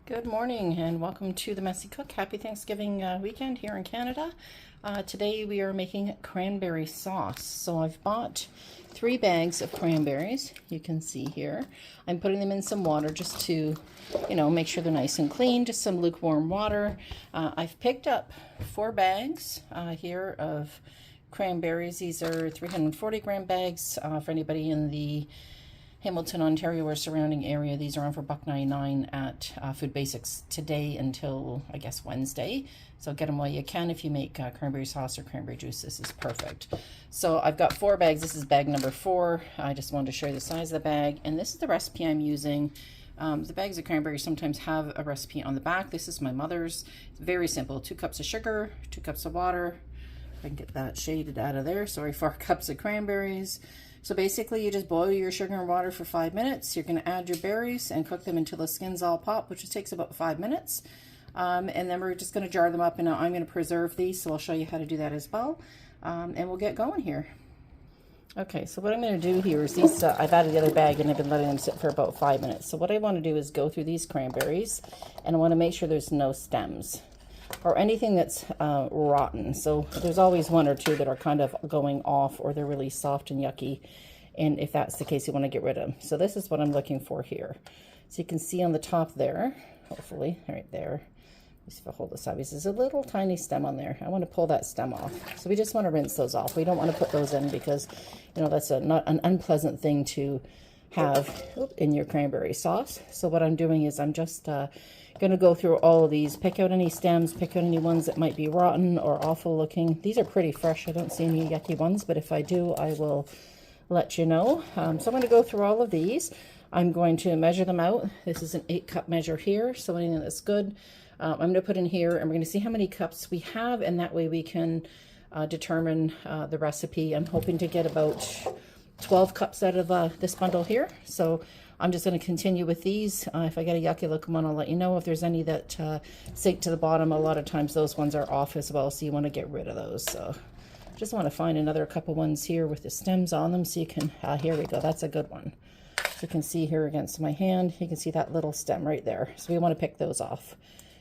Good morning and welcome to the Messy Cook. Happy Thanksgiving weekend here in Canada. Today we are making cranberry sauce. So I've bought 3 bags of cranberries. You can see here. I'm putting them in some water just to, make sure they're nice and clean. Just some lukewarm water. I've picked up 4 bags here of cranberries. These are 340 gram bags for anybody in the Hamilton, Ontario, or surrounding area. These are on for $1.99 at Food Basics today until, I guess, Wednesday. So get them while you can. If you make cranberry sauce or cranberry juice, this is perfect. So I've got 4 bags. This is bag number 4. I just wanted to show you the size of the bag. And this is the recipe I'm using. The bags of cranberry sometimes have a recipe on the back. This is my mother's. It's very simple. 2 cups of sugar, 2 cups of water. If I can get that shaded out of there. Sorry, 4 cups of cranberries. So basically you just boil your sugar and water for 5 minutes. You're going to add your berries and cook them until the skins all pop, which takes about 5 minutes. And then we're just going to jar them up, and I'm going to preserve these, so I'll show you how to do that as well. And we'll get going here. Okay, so what I'm going to do here is these, I've added the other bag and I've been letting them sit for about 5 minutes. So what I want to do is go through these cranberries, and I want to make sure there's no stems or anything that's rotten. So there's always 1 or 2 that are kind of going off, or they're really soft and yucky. And if that's the case, you want to get rid of them. So this is what I'm looking for here. So you can see on the top there, hopefully, right there. Let's see if I hold this up. There's a little tiny stem on there. I want to pull that stem off. So we just want to rinse those off. We don't want to put those in because, that's not an unpleasant thing to have in your cranberry sauce. So what I'm doing is I'm just going to go through all of these, pick out any stems, pick out any ones that might be rotten or awful looking. These are pretty fresh. I don't see any yucky ones, but if I do, I will let you know. So I'm going to go through all of these. I'm going to measure them out. This is an 8-cup measure here, so anything that's good, I'm going to put in here, and we're going to see how many cups we have, and that way we can determine the recipe. I'm hoping to get about 12 cups out of this bundle here. So I'm just going to continue with these. If I get a yucky looking one, I'll let you know. If there's any that sink to the bottom, a lot of times those ones are off as well, so you want to get rid of those. So just want to find another couple ones here with the stems on them, so you can, here we go, that's a good one. So you can see here against my hand, you can see that little stem right there. So we want to pick those off,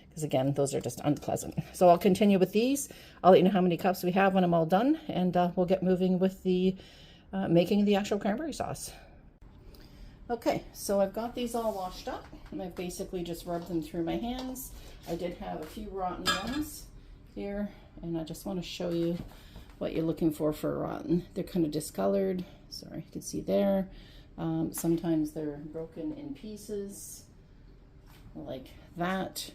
because again, those are just unpleasant. So I'll continue with these. I'll let you know how many cups we have when I'm all done, and we'll get moving with the making the actual cranberry sauce. Okay, so I've got these all washed up, and I've basically just rubbed them through my hands. I did have a few rotten ones here, and I just want to show you what you're looking for rotten. They're kind of discolored. Sorry, you can see there. Sometimes they're broken in pieces like that.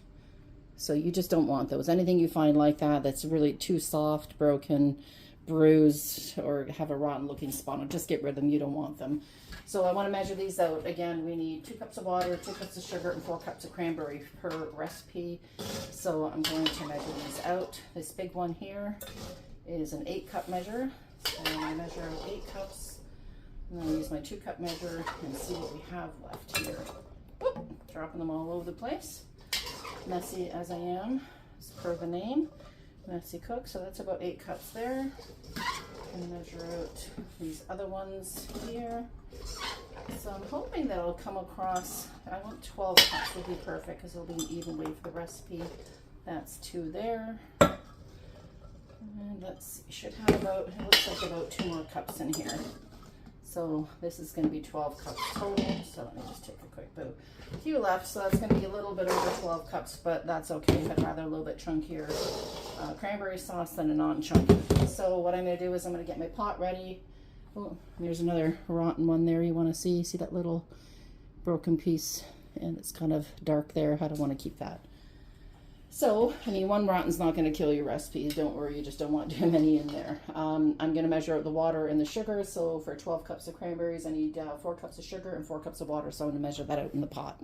So you just don't want those. Anything you find like that that's really too soft, broken, bruised, or have a rotten looking spot on, just get rid of them. You don't want them. So I want to measure these out. Again, we need 2 cups of water, 2 cups of sugar, and 4 cups of cranberry per recipe. So I'm going to measure these out. This big one here is an 8-cup measure. So I'm going to measure out 8 cups. And then I'll use my 2-cup measure and see what we have left here. Whoop, dropping them all over the place. Messy as I am, as per the name, Messy Cook. So that's about 8 cups there. And measure out these other ones here. So I'm hoping that I'll come across, I want 12 cups would be perfect, because it'll be an even weight for the recipe. That's 2 there. And let's see, should have about, it looks like about 2 more cups in here. So this is going to be 12 cups total. So let me just take a quick boo. A few left, so that's going to be a little bit over 12 cups, but that's okay. I'd rather a little bit chunkier cranberry sauce than a non-chunky. So what I'm going to do is I'm going to get my pot ready. Oh, there's another rotten one there you want to see. See that little broken piece? And it's kind of dark there. I don't want to keep that. So, I mean, 1 rotten's not going to kill your recipe. Don't worry, you just don't want too many in there. I'm going to measure out the water and the sugar. So for 12 cups of cranberries, I need 4 cups of sugar and 4 cups of water. So I'm going to measure that out in the pot.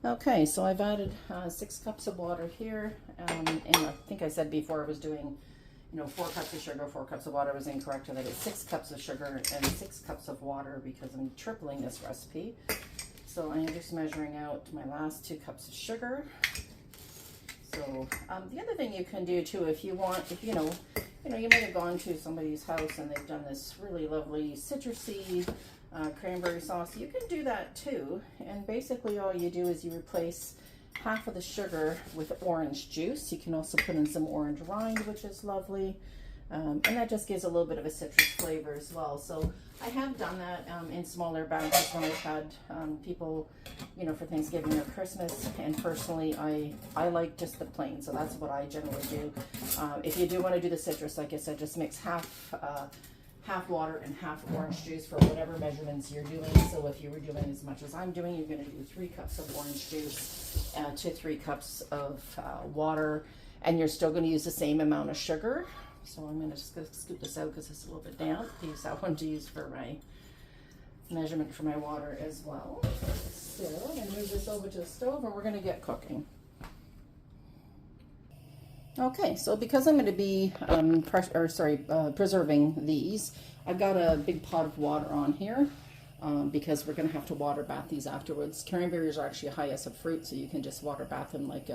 Okay, so I've added 6 cups of water here. And I think I said before I was doing 4 cups of sugar, 4 cups of water. I was incorrect. I did 6 cups of sugar and 6 cups of water because I'm tripling this recipe. So I am just measuring out my last 2 cups of sugar. So the other thing you can do too, if you want, if you might have gone to somebody's house and they've done this really lovely citrusy cranberry sauce. You can do that too. And basically all you do is you replace half of the sugar with orange juice. You can also put in some orange rind, which is lovely. And that just gives a little bit of a citrus flavor as well. So I have done that in smaller batches when I've had people, you know, for Thanksgiving or Christmas. And personally, I like just the plain. So that's what I generally do. If you do want to do the citrus, like I said, just mix half water and half orange juice for whatever measurements you're doing. So if you were doing as much as I'm doing, you're going to do 3 cups of orange juice to 3 cups of water. And you're still going to use the same amount of sugar. So I'm going to just scoop this out because it's a little bit damp. Use that one to use for my measurement for my water as well. So I'm going to move this over to the stove and we're going to get cooking. Okay, so because I'm going to be preserving these, I've got a big pot of water on here because we're going to have to water bath these afterwards. Cranberries are actually a high acid fruit, so you can just water bath them like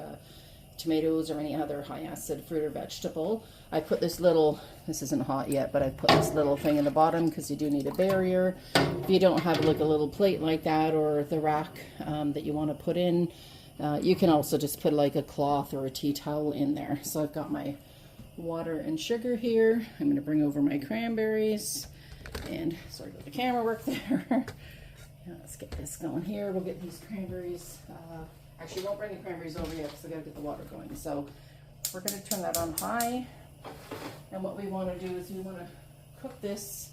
tomatoes or any other high acid fruit or vegetable. I put this isn't hot yet, but I put this little thing in the bottom because you do need a barrier. If you don't have like a little plate like that or the rack that you want to put in, you can also just put like a cloth or a tea towel in there. So I've got my water and sugar here. I'm going to bring over my cranberries and sorry about the camera work there. Let's get this going here. We'll get these cranberries. Actually, won't bring the cranberries over yet because I gotta get the water going. So we're gonna turn that on high. And what we want to do is we want to cook this,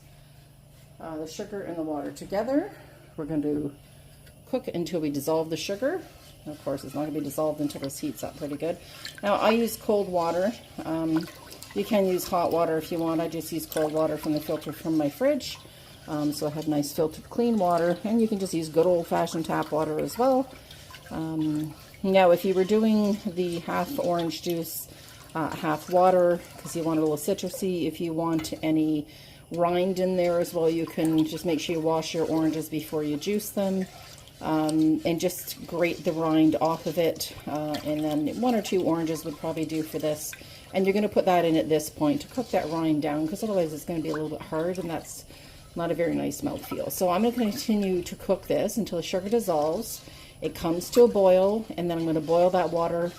the sugar and the water together. We're going to cook until we dissolve the sugar. And of course, it's not going to be dissolved until this heats up pretty good. Now, I use cold water. You can use hot water if you want. I just use cold water from the filter from my fridge. So I have nice filtered clean water. And you can just use good old-fashioned tap water as well. Now, if you were doing the half orange juice, half water, because you want a little citrusy, if you want any rind in there as well, you can just make sure you wash your oranges before you juice them, and just grate the rind off of it, and then 1 or 2 oranges would probably do for this. And you're going to put that in at this point to cook that rind down, because otherwise it's going to be a little bit hard, and that's not a very nice mouthfeel. So I'm going to continue to cook this until the sugar dissolves. It comes to a boil, and then I'm going to boil that water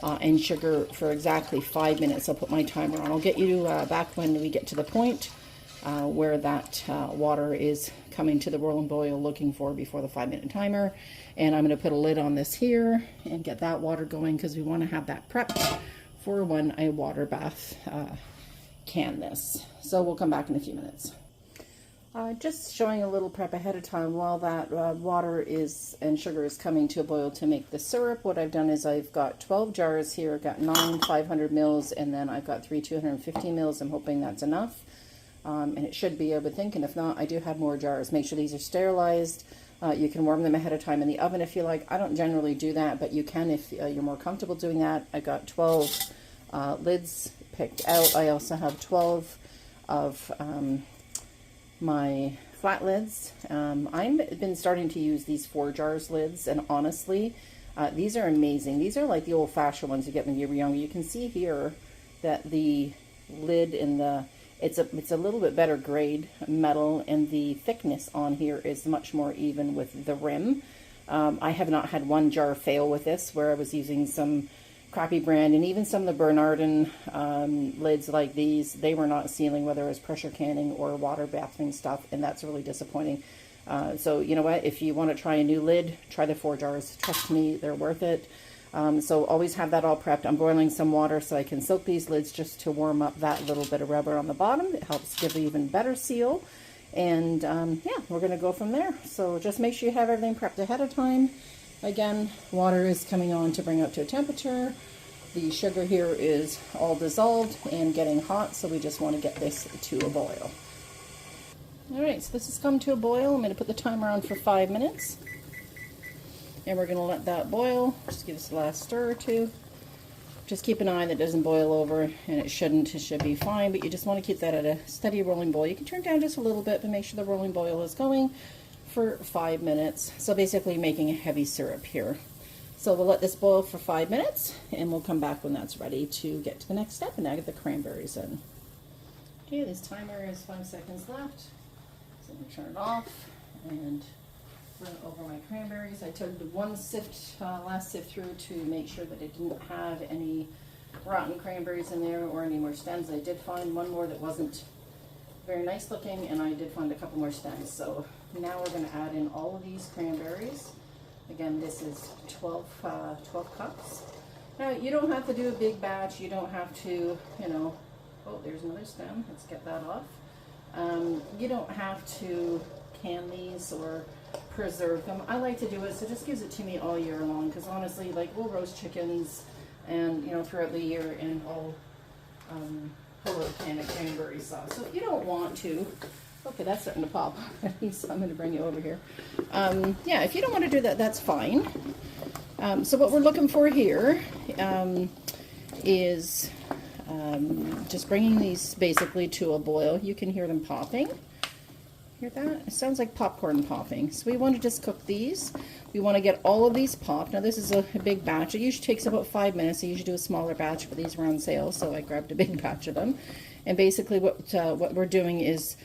and sugar for exactly 5 minutes. I'll put my timer on. I'll get you back when we get to the point where that water is coming to the rolling boil looking for before the 5-minute timer. And I'm going to put a lid on this here and get that water going because we want to have that prepped for when I water bath can this. So we'll come back in a few minutes. Just showing a little prep ahead of time while that water and sugar is coming to a boil to make the syrup. What I've done is I've got 12 jars here. I've got 9 500 mils, and then I've got 3 250 mils. I'm hoping that's enough. And it should be, I would think, and if not, I do have more jars. Make sure these are sterilized. You can warm them ahead of time in the oven if you like. I don't generally do that, but you can if you're more comfortable doing that. I got 12 lids picked out. I also have 12 of my flat lids. I've been starting to use these 4 jars lids, and honestly, these are amazing. These are like the old-fashioned ones you get when you were younger. You can see here that the lid in the it's a little bit better grade metal, and the thickness on here is much more even with the rim. I have not had one jar fail with this, where I was using some crappy brand, and even some of the Bernardin lids like these, they were not sealing, whether it was pressure canning or water bathing stuff, and that's really disappointing. So you know what, if you want to try a new lid, try the 4 jars. Trust me, they're worth it. So always have that all prepped. I'm boiling some water so I can soak these lids just to warm up that little bit of rubber on the bottom. It helps give an even better seal. And yeah, we're going to go from there. So just make sure you have everything prepped ahead of time. Again, water is coming on to bring up to a temperature. The sugar here is all dissolved and getting hot, so we just want to get this to a boil. Alright, so this has come to a boil. I'm going to put the timer on for 5 minutes. And we're going to let that boil. Just give this a last stir or two. Just keep an eye that it doesn't boil over, and it shouldn't. It should be fine, but you just want to keep that at a steady rolling boil. You can turn it down just a little bit, but make sure the rolling boil is going for 5 minutes. So basically making a heavy syrup here. So we'll let this boil for 5 minutes, and we'll come back when that's ready to get to the next step, and now get the cranberries in. Okay, this timer is 5 seconds left. So I'm going to turn it off, and run over my cranberries. I took the one sift, last sift through to make sure that it didn't have any rotten cranberries in there or any more stems. I did find one more that wasn't very nice looking, and I did find a couple more stems. So now we're going to add in all of these cranberries. Again, this is 12 cups. Now, you don't have to do a big batch. You don't have to, you know, oh, there's another stem. Let's get that off. You don't have to can these or preserve them. I like to do it, so it just gives it to me all year long, because honestly, like, we'll roast chickens and, you know, throughout the year, and I'll pull a can of cranberry sauce. So if you don't want to, okay, that's starting to pop. At least I'm going to bring you over here. Yeah, if you don't want to do that, that's fine. So what we're looking for here is just bringing these basically to a boil. You can hear them popping. Hear that? It sounds like popcorn popping. So we want to just cook these. We want to get all of these popped. Now this is a big batch. It usually takes about 5 minutes. I usually do a smaller batch, but these were on sale, so I grabbed a big batch of them. And basically what we're doing is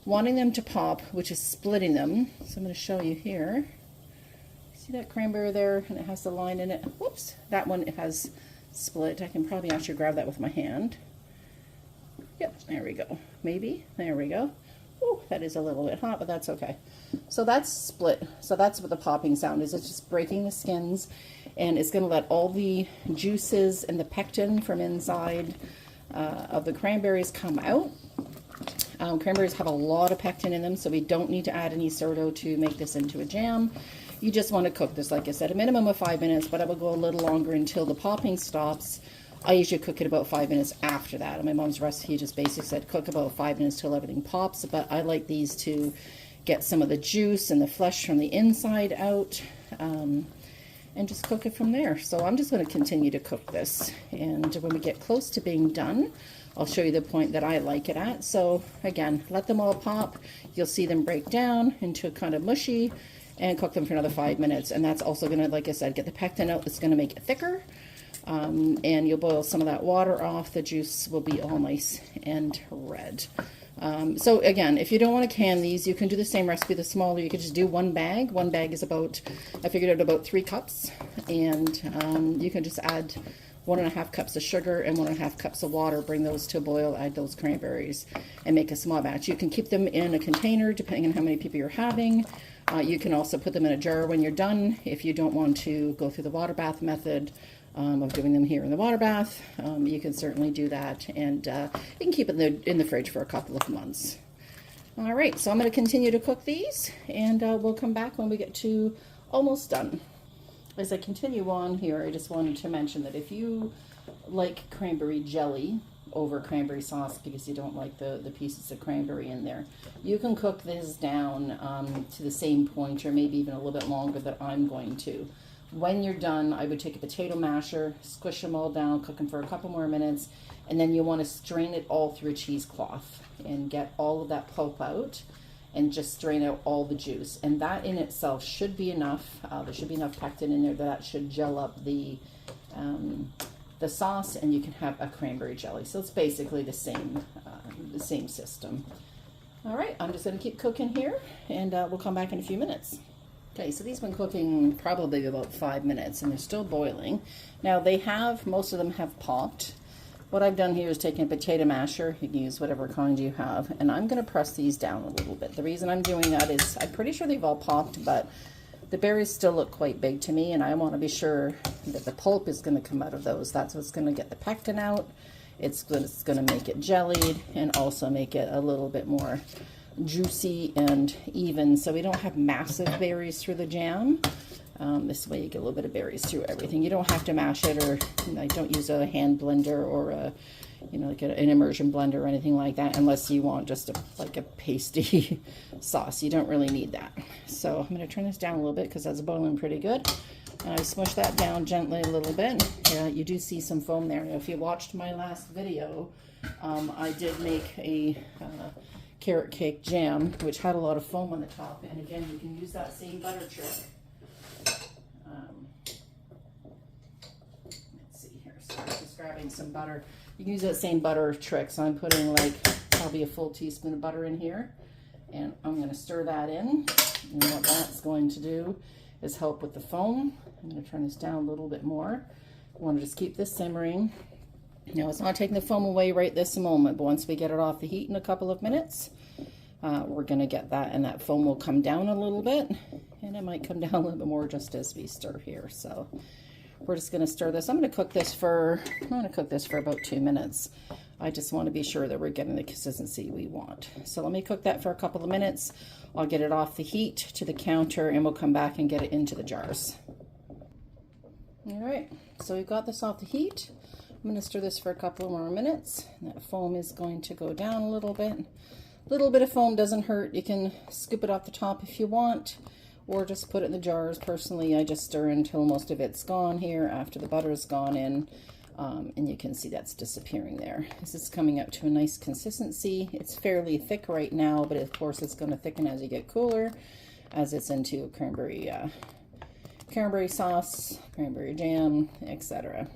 wanting them to pop, which is splitting them. So I'm going to show you here. See that cranberry there, and it has the line in it? Whoops, that one, it has split. I can probably actually grab that with my hand. Yep, there we go. Maybe, there we go. Oh, that is a little bit hot, but that's okay. So that's split. So that's what the popping sound is. It's just breaking the skins, and it's going to let all the juices and the pectin from inside of the cranberries come out. Cranberries have a lot of pectin in them, so we don't need to add any sourdough to make this into a jam. You just want to cook this, like I said, a minimum of 5 minutes, but I will go a little longer until the popping stops. I usually cook it about 5 minutes after that. And my mom's recipe just basically said cook about 5 minutes till everything pops, but I like these to get some of the juice and the flesh from the inside out, and just cook it from there. So I'm just going to continue to cook this, and when we get close to being done, I'll show you the point that I like it at. So again, let them all pop. You'll see them break down into kind of mushy, and cook them for another 5 minutes. And that's also going to, like I said, get the pectin out. It's going to make it thicker. And you'll boil some of that water off. The juice will be all nice and red. So again, if you don't want to can these, you can do the same recipe, the smaller. You could just do one bag. One bag is about, I figured out about 3 cups. And you can just add 1.5 cups of sugar and 1.5 cups of water. Bring those to a boil, add those cranberries, and make a small batch. You can keep them in a container depending on how many people you're having. You can also put them in a jar when you're done if you don't want to go through the water bath method of doing them here in the water bath. You can certainly do that, and you can keep it in the fridge for a couple of months. All right, so I'm going to continue to cook these, and we'll come back when we get to almost done. As I continue on here, I just wanted to mention that if you like cranberry jelly over cranberry sauce because you don't like the pieces of cranberry in there, you can cook this down to the same point, or maybe even a little bit longer that I'm going to. When you're done, I would take a potato masher, squish them all down, cook them for a couple more minutes, and then you want to strain it all through a cheesecloth and get all of that pulp out, and just strain out all the juice. And that in itself should be enough. There should be enough pectin in there that should gel up the sauce, and you can have a cranberry jelly. So it's basically the same system. All right, I'm just going to keep cooking here, and we'll come back in a few minutes. Okay, so these have been cooking probably about 5 minutes, and they're still boiling. Now most of them have popped. What I've done here is taken a potato masher. You can use whatever kind you have, and I'm going to press these down a little bit. The reason I'm doing that is I'm pretty sure they've all popped, but the berries still look quite big to me, and I want to be sure that the pulp is going to come out of those. That's what's going to get the pectin out. It's going to make it jellied and also make it a little bit more juicy and even, so we don't have massive berries through the jam. This way you get a little bit of berries through everything. You don't have to mash it, or I don't use a hand blender or a, like an immersion blender or anything like that, unless you want just like a pasty sauce. You don't really need that. So I'm going to turn this down a little bit because that's boiling pretty good. And I smush that down gently a little bit. Yeah, you do see some foam there. Now, if you watched my last video, I did make a carrot cake jam, which had a lot of foam on the top. And again, you can use that same butter trick. Let's see here. So I'm just grabbing some butter. You can use that same butter trick. So I'm putting like probably a full teaspoon of butter in here. And I'm going to stir that in. And what that's going to do is help with the foam. I'm going to turn this down a little bit more. I want to just keep this simmering. Now, it's not taking the foam away right this moment, but once we get it off the heat in a couple of minutes, we're going to get that, and that foam will come down a little bit, and it might come down a little bit more just as we stir here. So we're just going to stir this. I'm going to cook this for about 2 minutes. I just want to be sure that we're getting the consistency we want. So let me cook that for a couple of minutes. I'll get it off the heat to the counter, and we'll come back and get it into the jars. All right, so we've got this off the heat. I'm going to stir this for a couple more minutes. That foam is going to go down a little bit. A little bit of foam doesn't hurt. You can scoop it off the top if you want, or just put it in the jars. Personally, I just stir until most of it's gone here after the butter's gone in. And you can see that's disappearing there. This is coming up to a nice consistency. It's fairly thick right now, but of course it's going to thicken as you get cooler, as it's into cranberry sauce, cranberry jam, etc.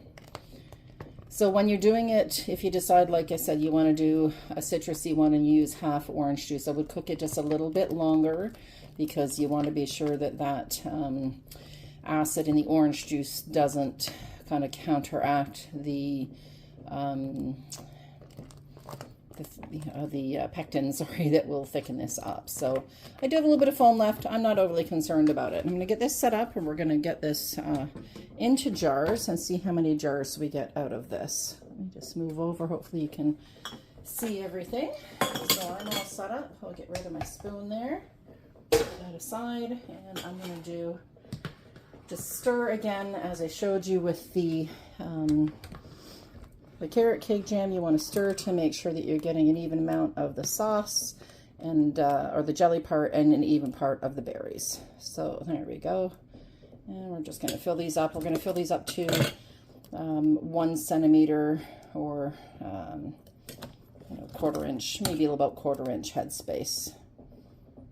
So when you're doing it, if you decide, like I said, you want to do a citrusy one and use half orange juice, I would cook it just a little bit longer, because you want to be sure that that acid in the orange juice doesn't kind of counteract the pectin, sorry, that will thicken this up. So I do have a little bit of foam left. I'm not overly concerned about it. I'm going to get this set up, and we're going to get this into jars and see how many jars we get out of this. Let me just move over. Hopefully you can see everything. So I'm all set up. I'll get rid of my spoon there. Put that aside, and I'm going to do just stir again, as I showed you with the carrot cake jam. You want to stir to make sure that you're getting an even amount of the sauce and or the jelly part, and an even part of the berries. So there we go. And we're just going to fill these up. We're going to fill these up to 1 centimeter, or quarter inch, maybe about quarter inch head space.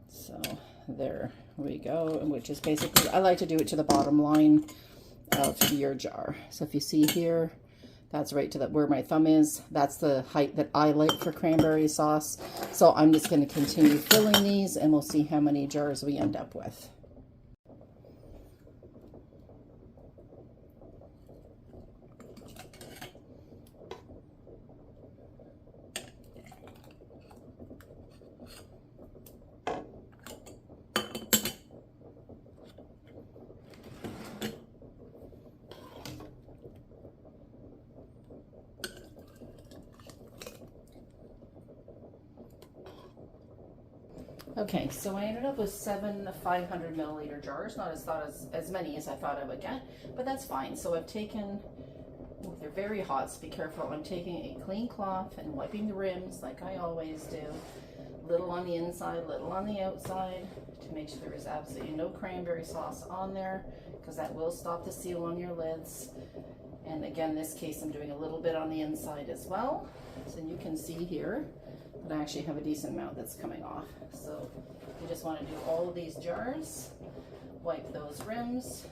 So there we go, which is basically, I like to do it to the bottom line of your jar. So if you see here, that's right to where my thumb is. That's the height that I like for cranberry sauce. So I'm just going to continue filling these, and we'll see how many jars we end up with. Okay, so I ended up with 7 500 milliliter jars, not as many as I thought I would get, but that's fine. So I've taken, they're very hot, so be careful. I'm taking a clean cloth and wiping the rims like I always do. Little on the inside, little on the outside, to make sure there is absolutely no cranberry sauce on there, because that will stop the seal on your lids. And again, in this case, I'm doing a little bit on the inside as well. So you can see here that I actually have a decent amount that's coming off. So you just want to do all of these jars, wipe those rims,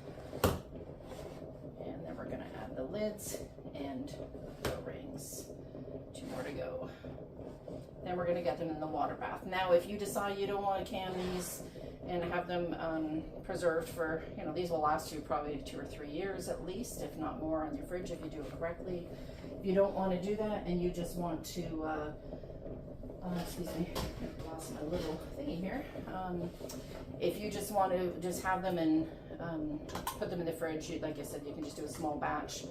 and then we're going to add the lids and the rings. 2 more to go. Then we're going to get them in the water bath. Now, if you decide you don't want to can these and have them preserved for, these will last you probably 2 or 3 years at least, if not more, on your fridge if you do it correctly. If you don't want to do that and you just want to excuse me, I lost my little thingy here. If you just want to just have them and put them in the fridge, like I said, you can just do a small batch,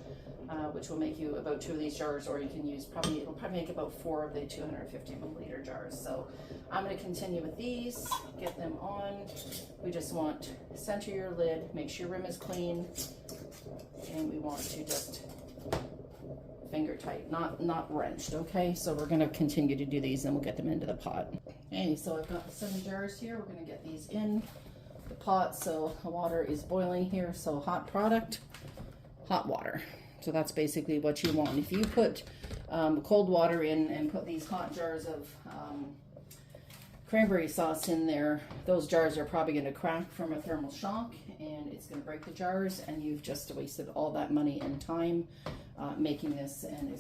which will make you about 2 of these jars, or you can use it'll probably make about 4 of the 250 milliliter jars. So I'm going to continue with these, get them on. We just want center your lid, make sure your rim is clean, and we want to just finger tight, not wrenched. Okay, so we're going to continue to do these, and we'll get them into the pot. Okay, so I've got the 7 jars here. We're going to get these in the pot. So the water is boiling here, so hot product, hot water. So that's basically what you want. If you put cold water in and put these hot jars of cranberry sauce in there, those jars are probably going to crack from a thermal shock, and it's going to break the jars, and you've just wasted all that money and time making this, and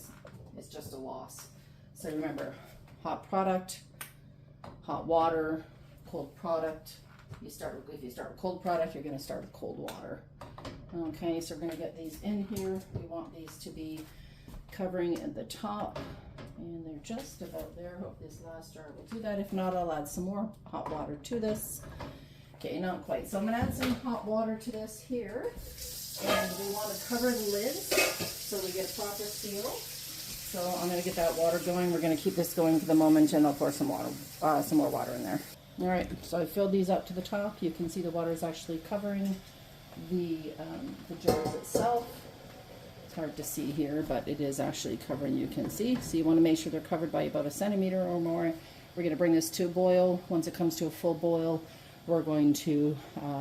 it's just a loss. So remember, hot product, hot water, cold product, if you start with cold product, you're going to start with cold water. Okay, so we're going to get these in here. We want these to be covering at the top, and they're just about there. Hope this last jar will do that. If not, I'll add some more hot water to this. Okay, not quite. So I'm going to add some hot water to this here, and we want to cover the lid so we get a proper seal. So I'm going to get that water going. We're going to keep this going for the moment, and I'll pour some water, some more water in there. All right, so I filled these up to the top. You can see the water is actually covering the jars itself. It's hard to see here, but it is actually covering, you can see. So you want to make sure they're covered by about 1 centimeter or more. We're going to bring this to a boil. Once it comes to a full boil, we're going to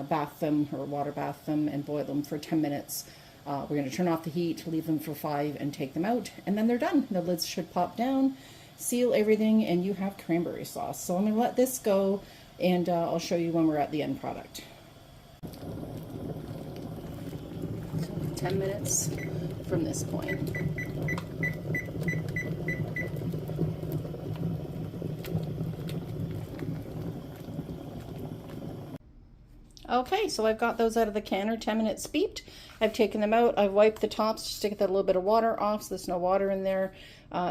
bath them or water bath them and boil them for 10 minutes. We're going to turn off the heat, leave them for 5, and take them out, and then they're done. The lids should pop down, seal everything, and you have cranberry sauce. So I'm going to let this go, and I'll show you when we're at the end product. 10 minutes from this point. Okay, so I've got those out of the canner, 10 minutes steeped. I've taken them out. I've wiped the tops just to get that little bit of water off so there's no water in there.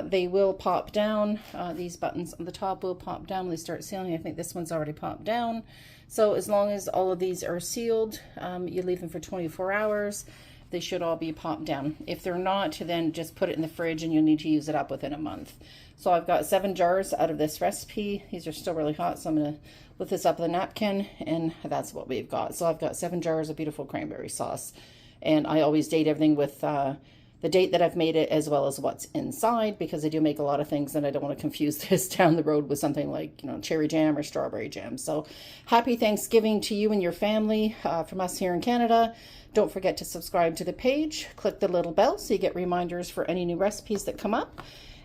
They will pop down. These buttons on the top will pop down when they start sealing. I think this one's already popped down. So as long as all of these are sealed, you leave them for 24 hours. They should all be popped down. If they're not, then just put it in the fridge and you'll need to use it up within a month. So I've got 7 jars out of this recipe. These are still really hot, so I'm going to lift this up with a napkin, and that's what we've got. So I've got 7 jars of beautiful cranberry sauce, and I always date everything with the date that I've made it as well as what's inside, because I do make a lot of things and I don't want to confuse this down the road with something like, you know, cherry jam or strawberry jam. So happy Thanksgiving to you and your family from us here in Canada. Don't forget to subscribe to the page. Click the little bell so you get reminders for any new recipes that come up.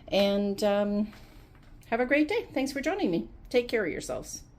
And have a great day. Thanks for joining me. Take care of yourselves.